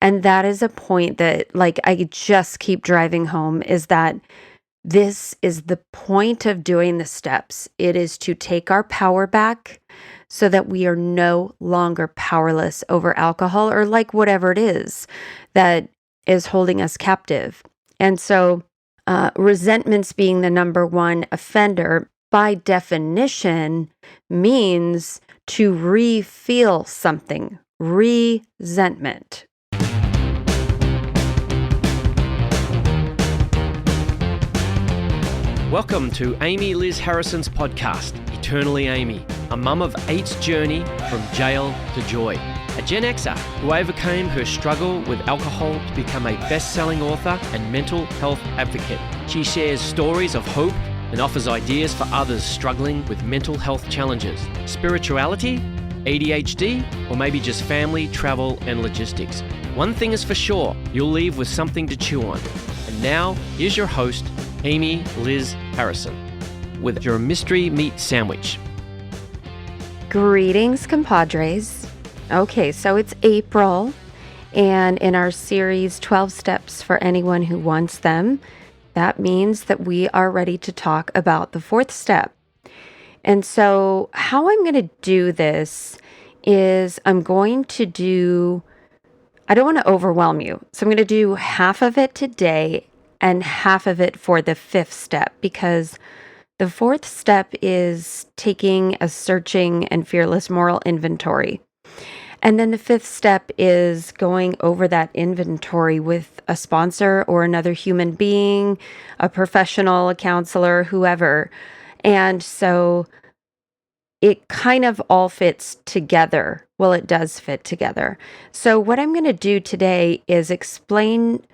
And that is a point that, like, I just keep driving home, is that this is the point of doing the steps. It is to take our power back so that we are no longer powerless over alcohol or like whatever it is that is holding us captive. And so, resentments being the number one offender, by definition, means to re-feel something, resentment. Welcome to Amy Liz Harrison's podcast, Eternally Amy, a mum of eight's journey from jail to joy. A Gen Xer who overcame her struggle with alcohol to become a best-selling author and mental health advocate. She shares stories of hope and offers ideas for others struggling with mental health challenges, spirituality, ADHD, or maybe just family, travel, and logistics. One thing is for sure, you'll leave with something to chew on. And now, here's your host, Amy Liz Harrison, with your mystery meat sandwich. Greetings, compadres. Okay, so it's April, and in our series 12 Steps for Anyone Who Wants Them, that means that we are ready to talk about the fourth step. And so how I'm going to do this is I don't want to overwhelm you. So I'm going to do half of it today and half of it for the fifth step, because the fourth step is taking a searching and fearless moral inventory. And then the fifth step is going over that inventory with a sponsor or another human being, a professional, a counselor, whoever. And so it kind of all fits together. Well, it does fit together. So what I'm going to do today is explain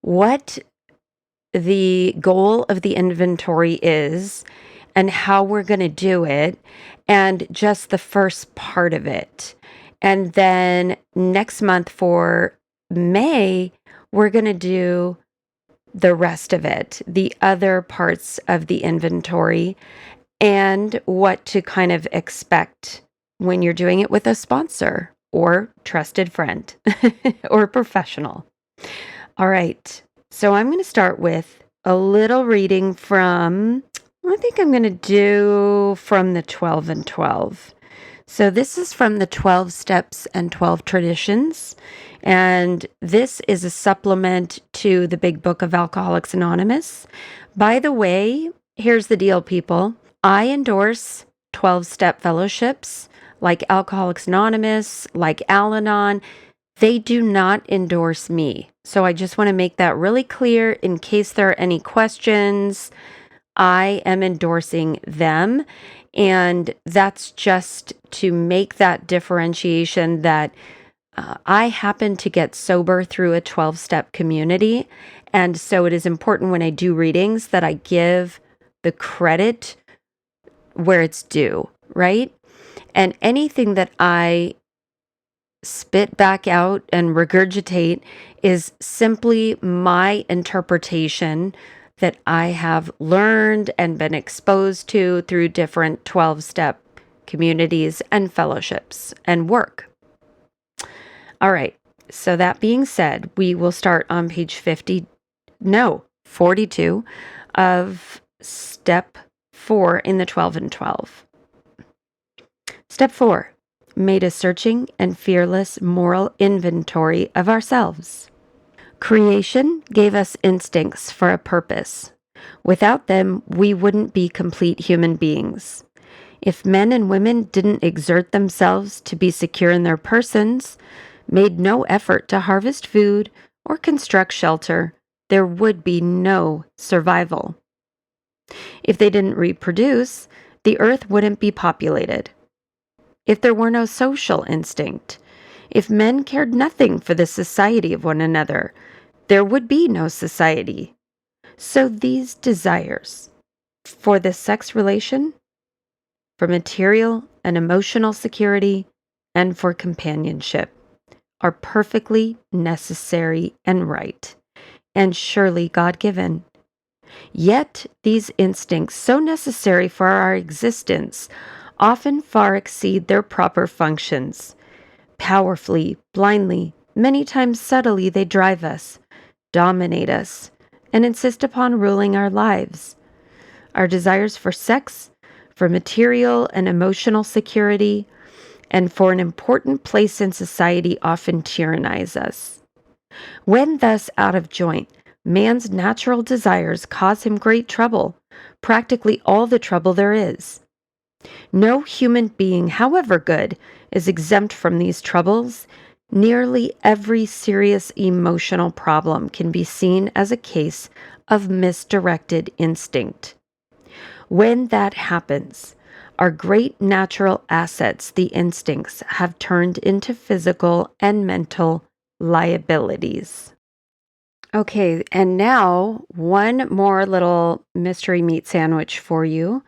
what the goal of the inventory is and how we're going to do it, and just the first part of it. And then next month for May, we're going to do the rest of it, the other parts of the inventory, and what to kind of expect when you're doing it with a sponsor or trusted friend or professional. All right. So I'm going to start with a little reading from, I think I'm going to do from the 12 and 12. So this is from the 12 Steps and 12 Traditions, and this is a supplement to the Big Book of Alcoholics Anonymous. By the way, here's the deal, people. I endorse 12-step fellowships like Alcoholics Anonymous, like Al-Anon. They do not endorse me. So I just want to make that really clear in case there are any questions. I am endorsing them. And that's just to make that differentiation that I happen to get sober through a 12-step community. And so it is important when I do readings that I give the credit where it's due, right? And anything that I spit back out and regurgitate is simply my interpretation that I have learned and been exposed to through different 12-step communities and fellowships and work. All right. So that being said, we will start on page 42 of step 4 in the 12 and 12. Step 4. Made a searching and fearless moral inventory of ourselves. Creation gave us instincts for a purpose. Without them, we wouldn't be complete human beings. If men and women didn't exert themselves to be secure in their persons, made no effort to harvest food or construct shelter, there would be no survival. If they didn't reproduce, the earth wouldn't be populated. If there were no social instinct, if men cared nothing for the society of one another, there would be no society. So these desires for the sex relation, for material and emotional security, and for companionship are perfectly necessary and right, and surely God-given. Yet these instincts, so necessary for our existence, often far exceed their proper functions. Powerfully, blindly, Many times subtly they drive us, dominate us, and insist upon ruling our lives. Our desires for sex, for material and emotional security, and for an important place in society often tyrannize us. When thus out of joint, man's natural desires cause him great trouble, practically all the trouble there is. No human being, however good, is exempt from these troubles. Nearly every serious emotional problem can be seen as a case of misdirected instinct. When that happens, our great natural assets, the instincts, have turned into physical and mental liabilities. Okay, and now one more little mystery meat sandwich for you.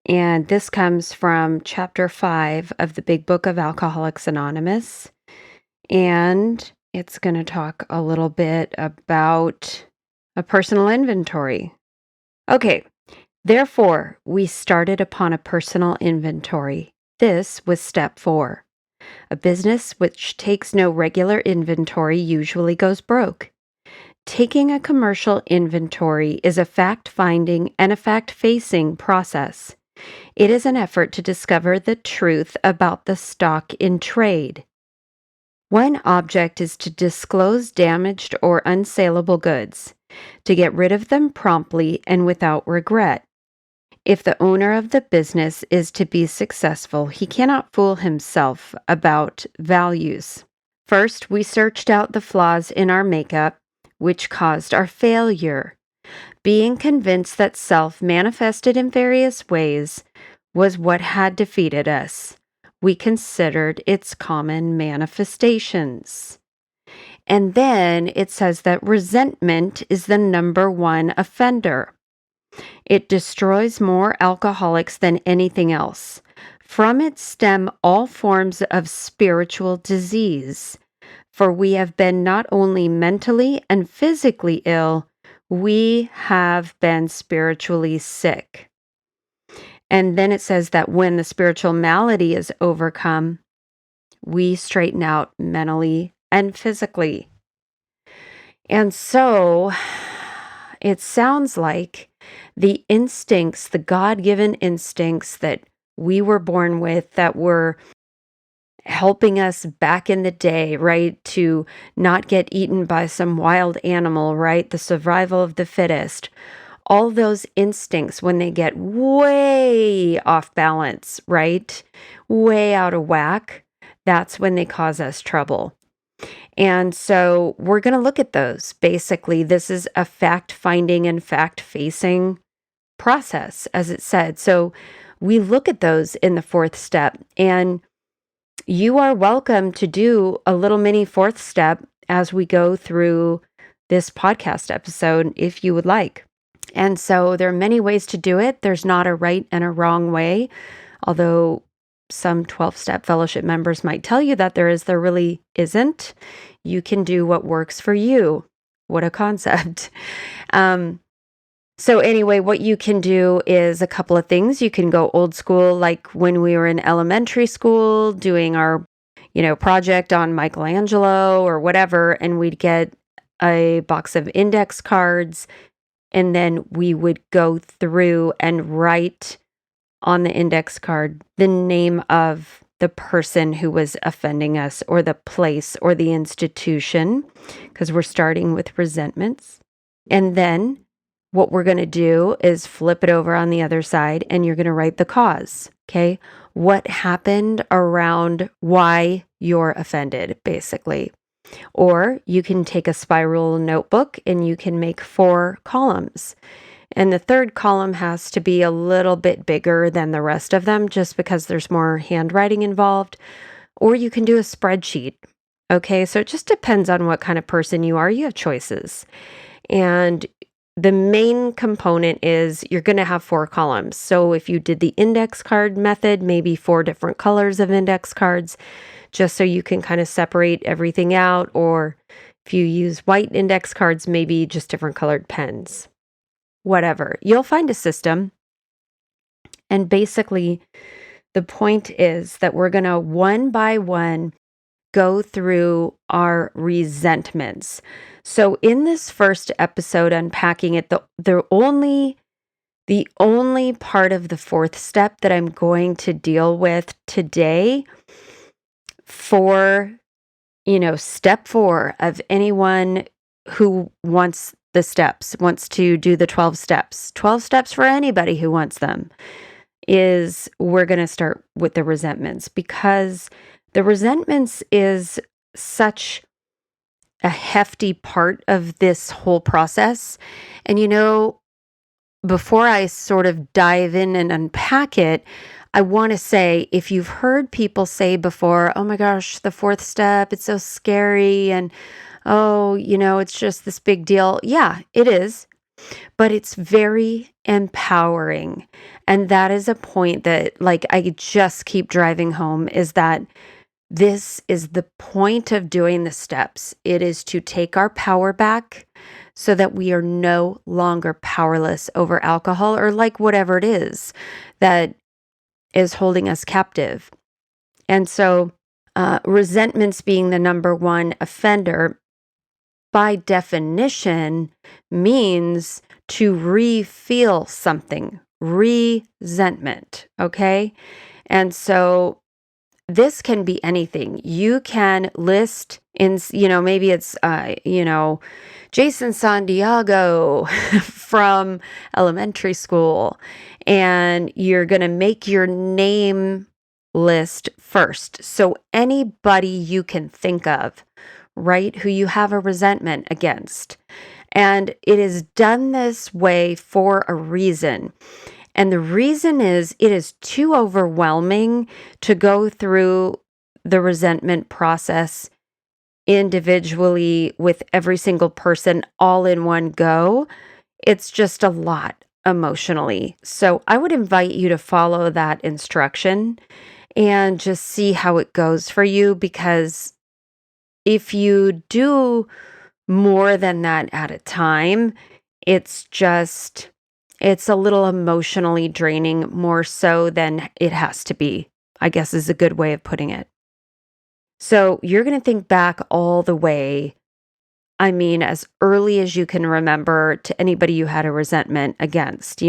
And this comes from chapter 5 of the Big Book of Alcoholics Anonymous. And it's going to talk a little bit about a personal inventory. Okay, therefore, we started upon a personal inventory. This was step 4. A business which takes no regular inventory usually goes broke. Taking a commercial inventory is a fact-finding and a fact-facing process. It is an effort to discover the truth about the stock in trade. One object is to disclose damaged or unsaleable goods, to get rid of them promptly and without regret. If the owner of the business is to be successful, he cannot fool himself about values. First, we searched out the flaws in our makeup, which caused our failure. Being convinced that self manifested in various ways was what had defeated us, we considered its common manifestations. And then it says that resentment is the number one offender. It destroys more alcoholics than anything else. From it stem all forms of spiritual disease, for we have been not only mentally and physically ill, we have been spiritually sick. And then it says that when the spiritual malady is overcome, we straighten out mentally and physically. And so it sounds like the instincts, the God-given instincts that we were born with, that were helping us back in the day, right, to not get eaten by some wild animal, right, the survival of the fittest. All those instincts, when they get way off balance, right, way out of whack, that's when they cause us trouble. And so we're going to look at those. Basically, this is a fact-finding and fact-facing process, as it said. So we look at those in the 4th step, and you are welcome to do a little mini 4th step as we go through this podcast episode if you would like. And so there are many ways to do it. There's not a right and a wrong way, although some 12-step fellowship members might tell you that there really isn't. You can do what works for you. What a concept. So anyway, what you can do is a couple of things. You can go old school, like when we were in elementary school doing our, project on Michelangelo or whatever, and we'd get a box of index cards, and then we would go through and write on the index card the name of the person who was offending us, or the place, or the institution, because we're starting with resentments. And then what we're going to do is flip it over on the other side, and you're going to write the cause, okay? What happened around why you're offended, basically. Or you can take a spiral notebook and you can make 4 columns. And the 3rd column has to be a little bit bigger than the rest of them, just because there's more handwriting involved. Or you can do a spreadsheet, okay? So it just depends on what kind of person you are. You have choices. And the main component is you're going to have 4 columns. So if you did the index card method, maybe 4 different colors of index cards, just so you can kind of separate everything out. Or if you use white index cards, maybe just different colored pens. Whatever. You'll find a system. And basically, the point is that we're going to one by one go through our resentments. So in this first episode, unpacking it, the only part of the fourth step that I'm going to deal with today for, step 4 of anyone who wants the steps, wants to do the 12 steps. 12 steps for anybody who wants them, is we're going to start with the resentments, because the resentments is such a hefty part of this whole process. And before I sort of dive in and unpack it, I want to say, if you've heard people say before, oh my gosh, the fourth step, it's so scary, and oh, it's just this big deal. Yeah, it is. But it's very empowering. And that is a point that, I just keep driving home, is that this is the point of doing the steps. It is to take our power back so that we are no longer powerless over alcohol, or whatever it is that is holding us captive. And so resentments being the number one offender, by definition, means to re-feel something, resentment, okay? And so this can be anything. You can list in, maybe it's, Jason Santiago from elementary school, and you're going to make your name list first. So anybody you can think of, right, who you have a resentment against. And it is done this way for a reason. And the reason is, it is too overwhelming to go through the resentment process individually with every single person all in one go. It's just a lot emotionally. So I would invite you to follow that instruction and just see how it goes for you, because if you do more than that at a time, it's a little emotionally draining, more so than it has to be, I guess is a good way of putting it. So you're going to think back all the way, as early as you can remember, to anybody you had a resentment against,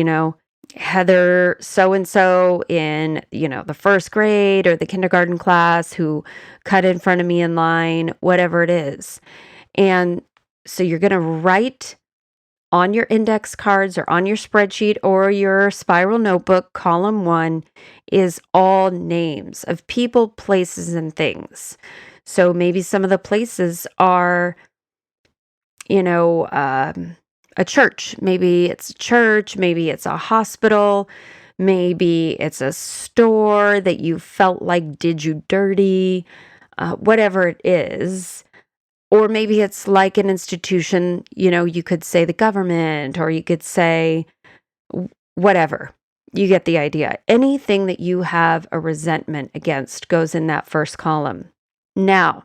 Heather so-and-so in, the first grade or the kindergarten class who cut in front of me in line, whatever it is. And so you're going to write on your index cards or on your spreadsheet or your spiral notebook, column 1 is all names of people, places, and things. So maybe some of the places are, a church. Maybe it's a church, maybe it's a hospital, maybe it's a store that you felt like did you dirty, whatever it is. Or maybe it's like an institution, you could say the government, or you could say whatever. You get the idea. Anything that you have a resentment against goes in that first column. Now,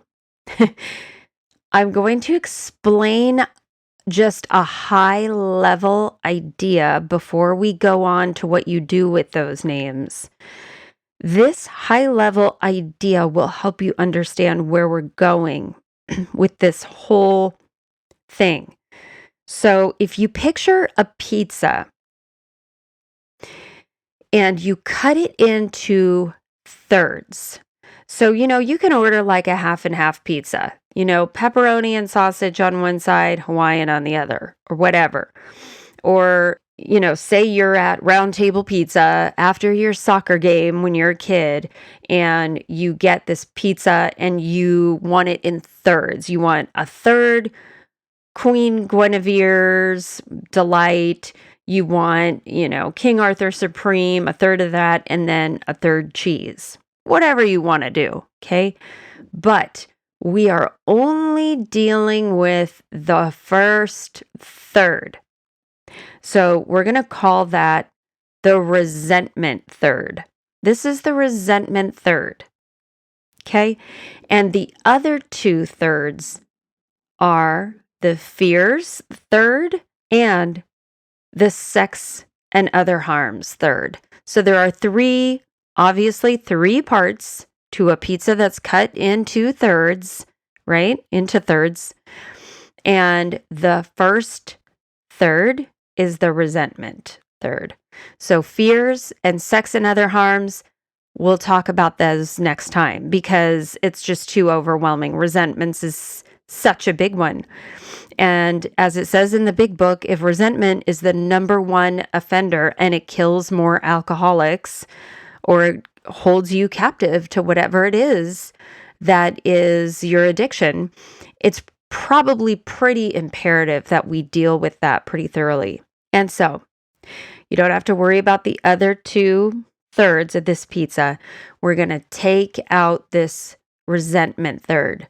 I'm going to explain just a high level idea before we go on to what you do with those names. This high level idea will help you understand where we're going with this whole thing. So if you picture a pizza and you cut it into thirds. So, you can order like a half and half pizza, pepperoni and sausage on one side, Hawaiian on the other, or whatever. Or, say you're at Round Table Pizza after your soccer game when you're a kid, and you get this pizza and you want it in thirds. You want a third Queen Guinevere's Delight. You want, King Arthur Supreme, a third of that, and then a third cheese. Whatever you want to do, okay? But we are only dealing with the first third. So we're going to call that the resentment third. This is the resentment third, okay? And the other 2/3 are the fears third and the sex and other harms third. So there are obviously three parts to a pizza that's cut into thirds, right? Into thirds. And the first third is the resentment third. So fears and sex and other harms, we'll talk about those next time because it's just too overwhelming. Resentments is such a big one. And as it says in the big book, if resentment is the number one offender and it kills more alcoholics or it holds you captive to whatever it is that is your addiction, it's probably pretty imperative that we deal with that pretty thoroughly. And so you don't have to worry about the other 2/3 of this pizza. We're going to take out this resentment third.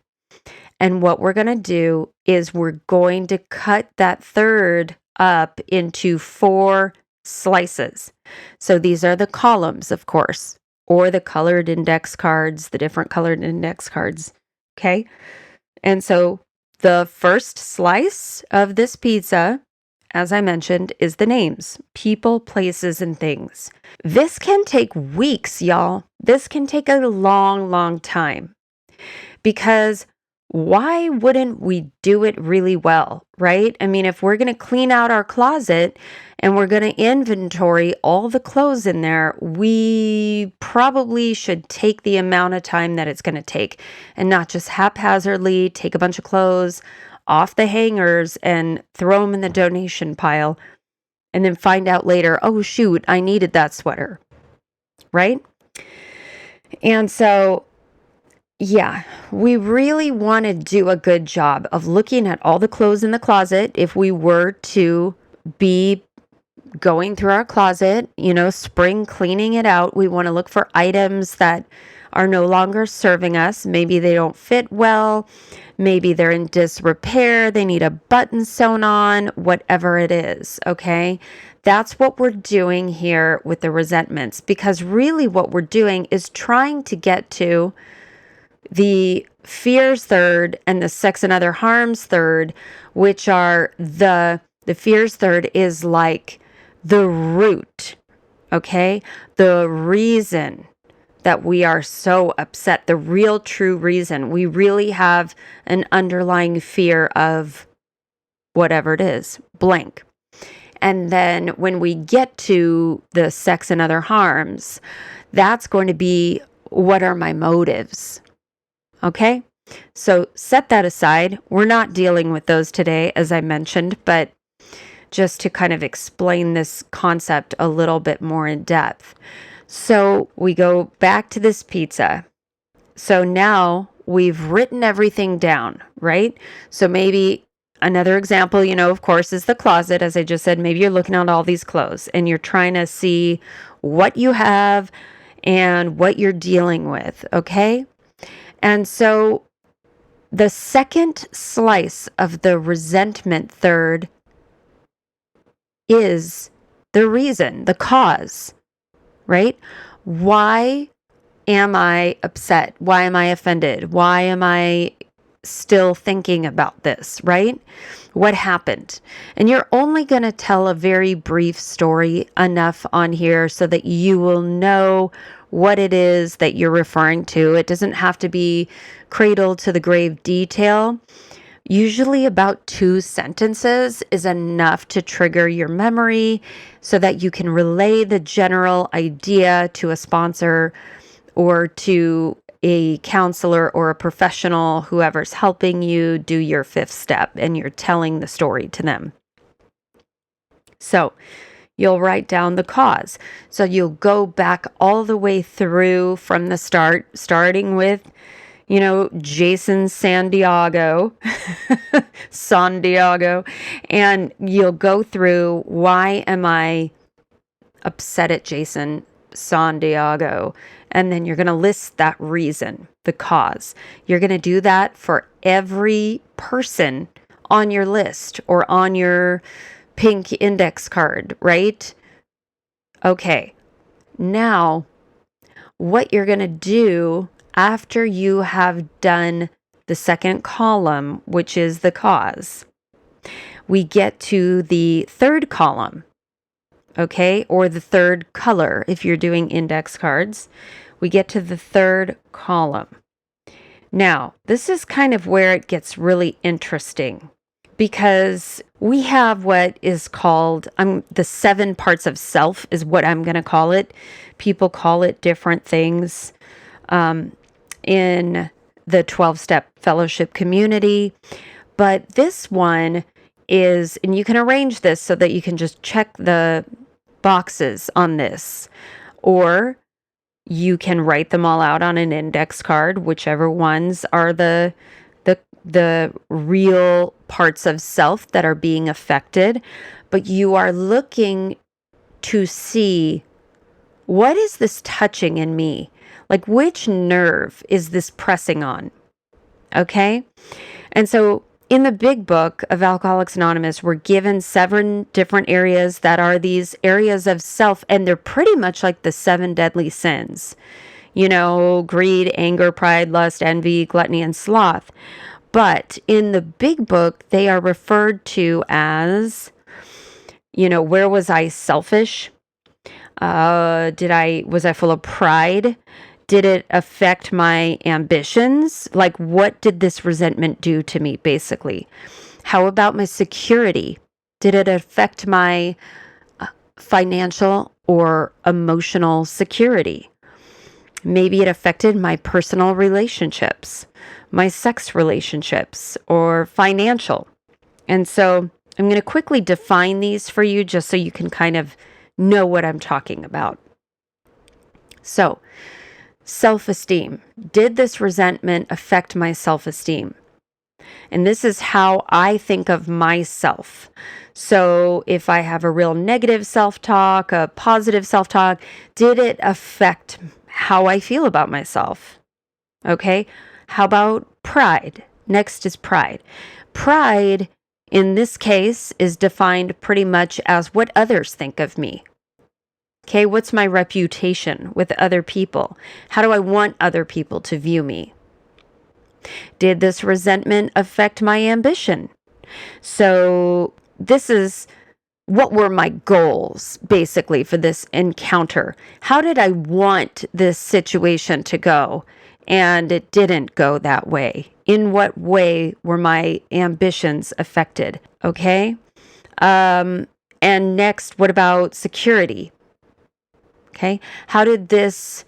And what we're going to do is we're going to cut that third up into 4 slices. So these are the columns, of course, or the colored index cards, the different colored index cards. Okay. And so the first slice of this pizza, as I mentioned, is the names, people, places, and things. This can take weeks, y'all. This can take a long, long time because why wouldn't we do it really well, right? I mean, if we're going to clean out our closet and we're going to inventory all the clothes in there, we probably should take the amount of time that it's going to take and not just haphazardly take a bunch of clothes off the hangers and throw them in the donation pile and then find out later, oh, shoot, I needed that sweater, right? And so yeah, we really want to do a good job of looking at all the clothes in the closet. If we were to be going through our closet, spring cleaning it out, we want to look for items that are no longer serving us. Maybe they don't fit well. Maybe they're in disrepair. They need a button sewn on, whatever it is. Okay. That's what we're doing here with the resentments, because really what we're doing is trying to get to the fears third and the sex and other harms third, which are the fears third is like the root, okay? The reason that we are so upset, the real true reason. We really have an underlying fear of whatever it is, blank. And then when we get to the sex and other harms, that's going to be, what are my motives? Okay, so set that aside. We're not dealing with those today, as I mentioned, but just to kind of explain this concept a little bit more in depth. So we go back to this pizza. So now we've written everything down, right? So maybe another example, of course, is the closet. As I just said, maybe you're looking at all these clothes and you're trying to see what you have and what you're dealing with, okay? And so the second slice of the resentment third is the reason, the cause, right? Why am I upset? Why am I offended? Why am I still thinking about this, right? What happened? And you're only going to tell a very brief story enough on here so that you will know what it is that you're referring to. It doesn't have to be cradle to the grave detail. Usually about 2 sentences is enough to trigger your memory so that you can relay the general idea to a sponsor or to a counselor or a professional, whoever's helping you do your 5th step, and you're telling the story to them. So you'll write down the cause. So you'll go back all the way through from the start, starting with, Jason Santiago, and you'll go through, why am I upset at Jason Santiago? And then you're going to list that reason, the cause. You're going to do that for every person on your list or on your pink index card, right? Okay. Now, what you're going to do after you have done the second column, which is the cause, we get to the third column, okay? Or the third color if you're doing index cards. we get to the third column. Now, this is kind of where it gets really interesting because we have what is called the 7 parts of self is what I'm going to call it. People call it different things in the 12-step fellowship community. But this one is, and you can arrange this so that you can just check the boxes on this, or you can write them all out on an index card, whichever ones are the real parts of self that are being affected. But you are looking to see, what is this touching in me? Like, which nerve is this pressing on? Okay? And so in the big book of Alcoholics Anonymous, we're given 7 different areas that are these areas of self, and they're pretty much like the 7 deadly sins. You know, greed, anger, pride, lust, envy, gluttony, and sloth. But in the big book, they are referred to as, where was I selfish? Was I full of pride? Did it affect my ambitions? Like, what did this resentment do to me, basically? How about my security? Did it affect my financial or emotional security? Maybe it affected my personal relationships, my sex relationships, or financial. And so I'm going to quickly define these for you just so you can kind of know what I'm talking about. So, self-esteem. Did this resentment affect my self-esteem? And this is how I think of myself. So if I have a real negative self-talk, a positive self-talk, did it affect how I feel about myself? Okay. How about pride? Next is pride. Pride, in this case, is defined pretty much as what others think of me. Okay, what's my reputation with other people? How do I want other people to view me? Did this resentment affect my ambition? So this is, what were my goals, basically, for this encounter? How did I want this situation to go? And it didn't go that way. In what way were my ambitions affected? Okay. And next, what about security? Okay. How did this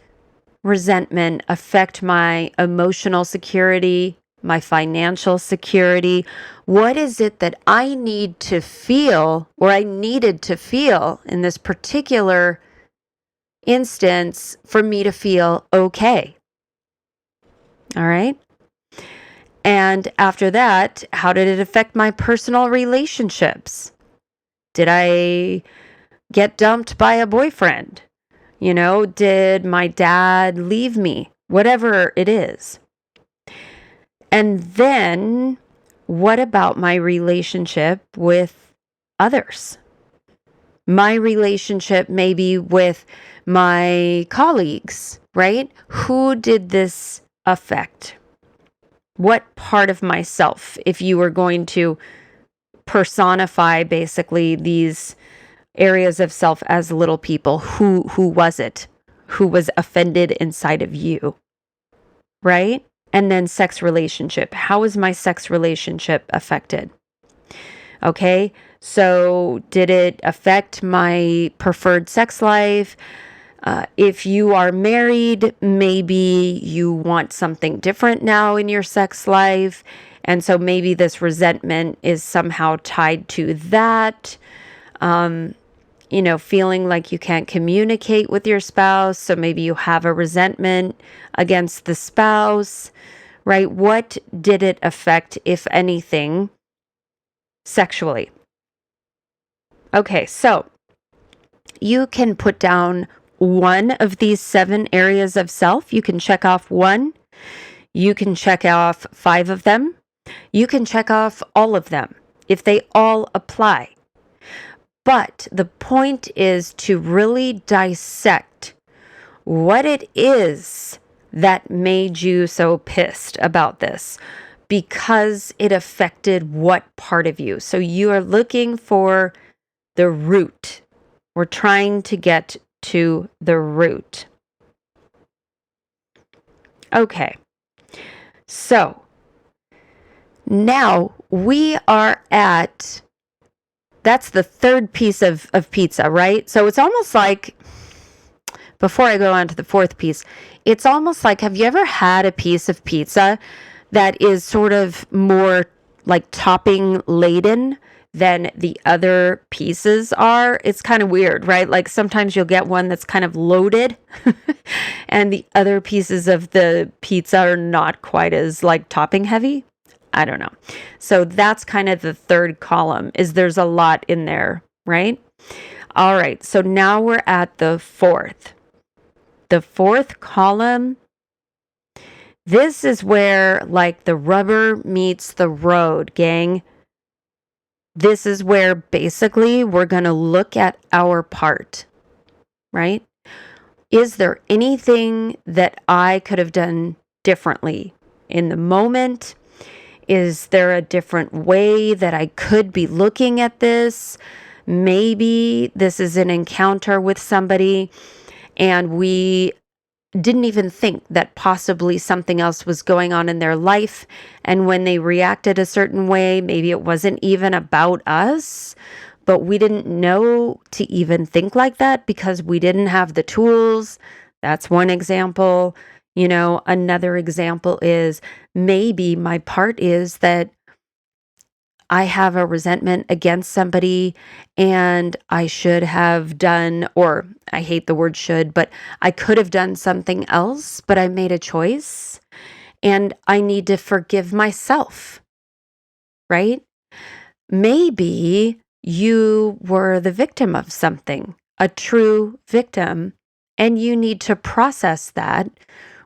resentment affect my emotional security, my financial security? What is it that I need to feel, or I needed to feel in this particular instance for me to feel okay? All right. And after that, how did it affect my personal relationships? Did I get dumped by a boyfriend? Did my dad leave me? Whatever it is. And then what about my relationship with others? My relationship maybe with my colleagues, right? Who did this affect? What part of myself, if you were going to personify basically these areas of self as little people, who was it? Who was offended inside of you? Right? And then sex relationship. How was my sex relationship affected? Okay, so did it affect my preferred sex life? If you are married, maybe you want something different now in your sex life. And so maybe this resentment is somehow tied to that. Feeling like you can't communicate with your spouse. So maybe you have a resentment against the spouse, right? What did it affect, if anything, sexually? Okay, so you can put down one of these 7 areas of self. You can check off 1. You can check off 5 of them. You can check off all of them if they all apply. But the point is to really dissect what it is that made you so pissed about this, because it affected what part of you. So you are looking for the root. We're trying to get to the root. Okay. So now we are at, that's the third piece of pizza, right? So it's almost like, before I go on to the fourth piece, it's almost like, have you ever had a piece of pizza that is sort of more like topping laden than the other pieces are? It's kind of weird, right? Like sometimes you'll get one that's kind of loaded and the other pieces of the pizza are not quite as like topping heavy. I don't know. So that's kind of the third column, is there's a lot in there, right? All right. So now we're at the fourth. The fourth column, this is where like the rubber meets the road, gang. This is where basically we're going to look at our part, right? Is there anything that I could have done differently in the moment? Is there a different way that I could be looking at this? Maybe this is an encounter with somebody and we didn't even think that possibly something else was going on in their life. And when they reacted a certain way, maybe it wasn't even about us, but we didn't know to even think like that because we didn't have the tools. That's one example. Another example is maybe my part is that I have a resentment against somebody and I should have done, or I hate the word should, but I could have done something else, but I made a choice and I need to forgive myself, right? Maybe you were the victim of something, a true victim, and you need to process that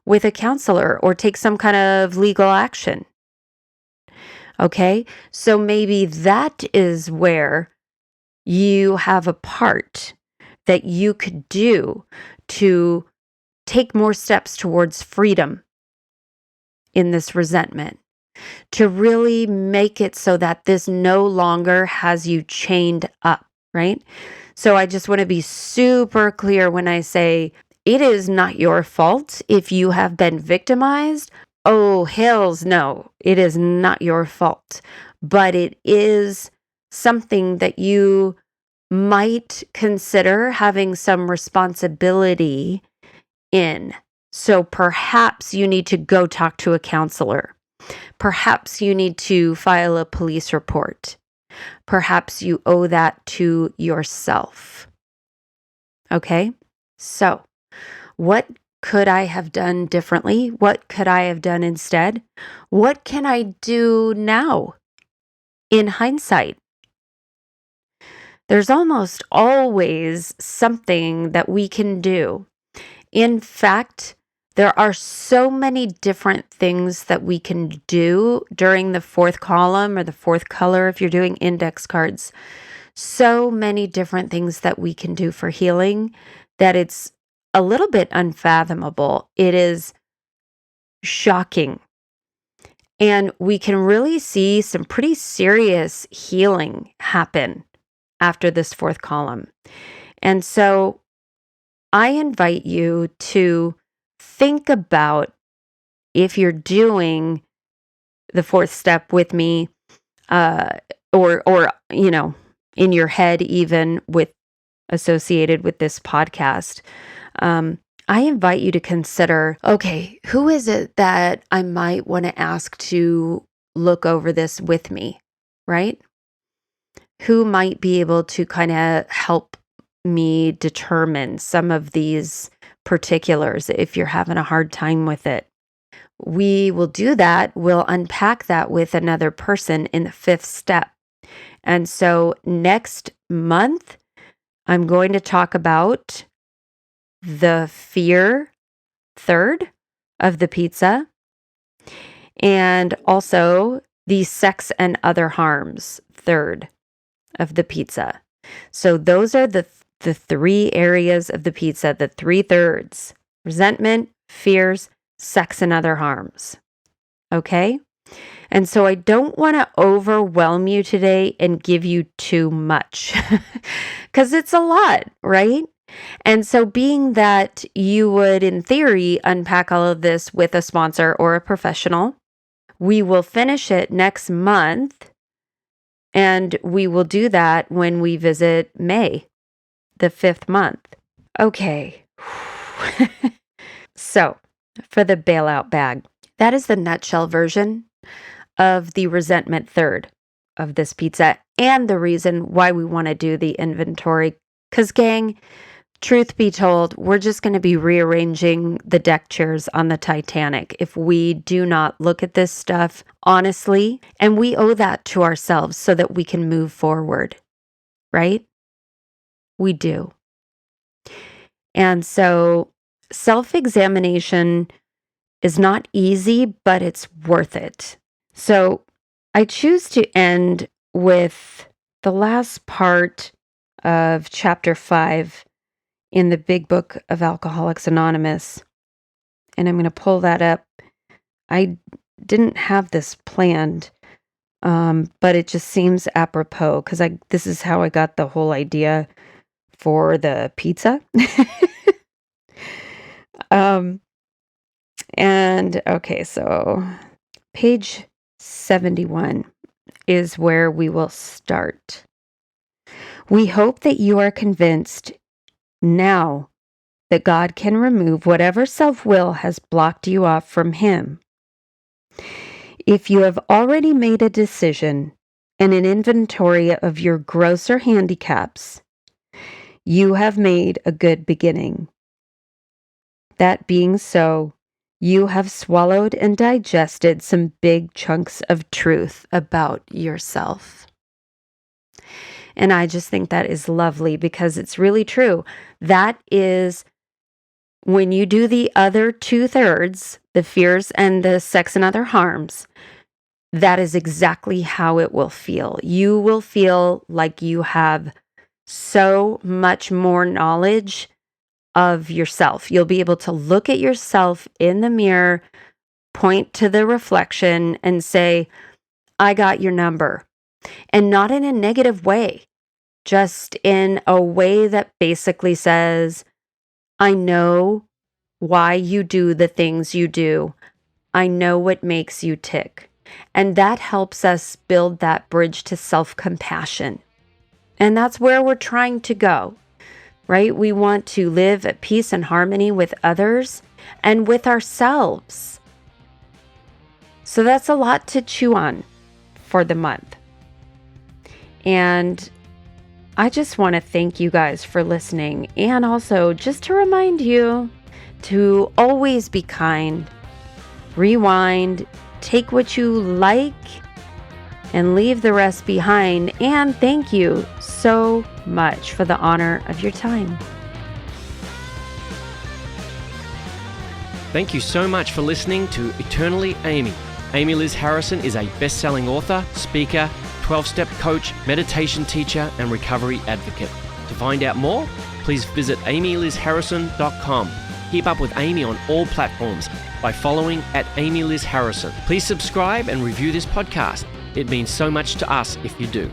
with a counselor or take some kind of legal action. Okay, so maybe that is where you have a part that you could do to take more steps towards freedom in this resentment, to really make it so that this no longer has you chained up, right? So I just want to be super clear when I say it is not your fault if you have been victimized. Oh, hells no, it is not your fault, but it is something that you might consider having some responsibility in. So perhaps you need to go talk to a counselor. Perhaps you need to file a police report. Perhaps you owe that to yourself. Okay? So, what could I have done differently? What could I have done instead? What can I do now in hindsight? There's almost always something that we can do. In fact, there are so many different things that we can do during the fourth column or the fourth color if you're doing index cards. So many different things that we can do for healing that it's a little bit unfathomable. It is shocking. And we can really see some pretty serious healing happen after this fourth column. And so I invite you to think about, if you're doing the fourth step with me, or in your head, even with associated with this podcast, I invite you to consider, okay, who is it that I might want to ask to look over this with me, right? Who might be able to kind of help me determine some of these particulars if you're having a hard time with it. We will do that. We'll unpack that with another person in the fifth step. And so next month, I'm going to talk about the fear third of the pizza and also the sex and other harms third of the pizza. So those are the three areas of the pizza, the 3/3: resentment, fears, sex, and other harms. Okay? And so I don't want to overwhelm you today and give you too much because it's a lot, right? And so, being that you would, in theory, unpack all of this with a sponsor or a professional, we will finish it next month. And we will do that when we visit May, the 5th month. Okay. So, for the bailout bag, that is the nutshell version of the resentment third of this pizza and the reason why we want to do the inventory. Because, gang, truth be told, we're just going to be rearranging the deck chairs on the Titanic if we do not look at this stuff honestly. And we owe that to ourselves so that we can move forward, right? We do. And so self-examination is not easy, but it's worth it. So I choose to end with the last part of chapter 5 in the big book of Alcoholics Anonymous. And I'm going to pull that up. I didn't have this planned, but it just seems apropos because this is how I got the whole idea for the pizza. And okay, so page 71 is where we will start. We hope that you are convinced now that God can remove whatever self-will has blocked you off from Him. If you have already made a decision and an inventory of your grosser handicaps, you have made a good beginning. That being so, you have swallowed and digested some big chunks of truth about yourself. And I just think that is lovely because it's really true. That is when you do the other 2/3, the fears and the sex and other harms, that is exactly how it will feel. You will feel like you have so much more knowledge of yourself. You'll be able to look at yourself in the mirror, point to the reflection and say, I got your number. And not in a negative way, just in a way that basically says, I know why you do the things you do. I know what makes you tick. And that helps us build that bridge to self-compassion. And that's where we're trying to go, right? We want to live at peace and harmony with others and with ourselves. So that's a lot to chew on for the month. And I just want to thank you guys for listening. And also just to remind you to always be kind, rewind, take what you like, and leave the rest behind. And thank you so much for the honor of your time. Thank you so much for listening to Eternally Amy. Amy Liz Harrison is a best-selling author, speaker, 12-step coach, meditation teacher, and recovery advocate. To find out more, please visit amylizharrison.com. Keep up with Amy on all platforms by following @AmyLizHarrison. Please subscribe and review this podcast. It means so much to us if you do.